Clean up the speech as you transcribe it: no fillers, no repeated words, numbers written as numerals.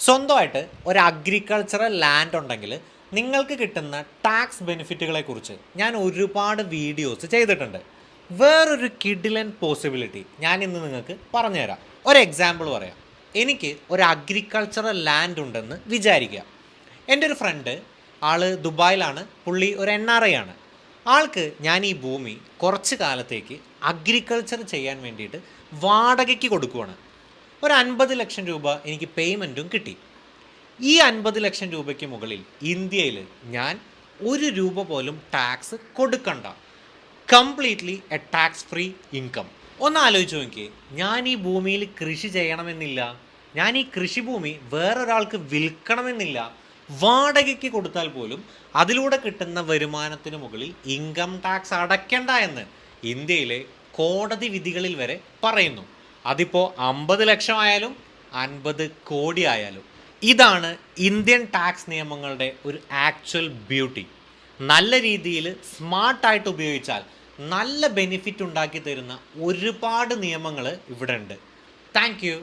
സ്വന്തമായിട്ട് ഒരു agricultural land ഉണ്ടെങ്കിൽ നിങ്ങൾക്ക് കിട്ടുന്ന ടാക്സ് ബെനിഫിറ്റുകളെക്കുറിച്ച് ഞാൻ ഒരുപാട് വീഡിയോസ് ചെയ്തിട്ടുണ്ട്. വേറൊരു കിഡിലൻ പോസിബിലിറ്റി ഞാൻ ഇന്ന് നിങ്ങൾക്ക് പറഞ്ഞുതരാം. ഒരു എക്സാമ്പിൾ പറയാം. എനിക്ക് ഒരു അഗ്രികൾച്ചറൽ ലാൻഡ് ഉണ്ടെന്ന് വിചാരിക്കുക. എൻ്റെ ഒരു ഫ്രണ്ട്, ആൾ ദുബായിലാണ്, പുള്ളി ഒരു NRI ആണ്. ആൾക്ക് ഞാൻ ഈ ഭൂമി കുറച്ച് കാലത്തേക്ക് അഗ്രികൾച്ചർ ചെയ്യാൻ വേണ്ടിയിട്ട് വാടകയ്ക്ക് കൊടുക്കുവാണ്. ഒരു 50 ലക്ഷം രൂപ എനിക്ക് പേയ്മെൻറ്റും കിട്ടി. ഈ 50 ലക്ഷം രൂപയ്ക്ക് മുകളിൽ ഇന്ത്യയിൽ ഞാൻ ഒരു രൂപ പോലും ടാക്സ് കൊടുക്കണ്ട. Completely A tax free income. ഒന്ന് ആലോചിച്ച് നോക്കിയേ, ഞാൻ ഈ ഭൂമിയിൽ കൃഷി ചെയ്യണമെന്നില്ല, ഞാൻ ഈ കൃഷിഭൂമി വേറൊരാൾക്ക് വിൽക്കണമെന്നില്ല. വാടകയ്ക്ക് കൊടുത്താൽ പോലും അതിലൂടെ കിട്ടുന്ന വരുമാനത്തിന് മുകളിൽ ഇൻകം ടാക്സ് അടയ്ക്കണ്ട എന്ന് ഇന്ത്യയിലെ കോടതി വിധികളിൽ വരെ പറയുന്നു. അതിപ്പോൾ 50 ലക്ഷം ആയാലും 50 കോടി ആയാലും. ഇതാണ് ഇന്ത്യൻ ടാക്സ് നിയമങ്ങളുടെ ഒരു ആക്ച്വൽ ബ്യൂട്ടി. നല്ല രീതിയിൽ സ്മാർട്ടായിട്ട് ഉപയോഗിച്ചാൽ നല്ല ബെനിഫിറ്റ് ഉണ്ടാക്കി തരുന്ന ഒരുപാട് നിയമങ്ങൾ ഇവിടെ ഉണ്ട്. Thank you.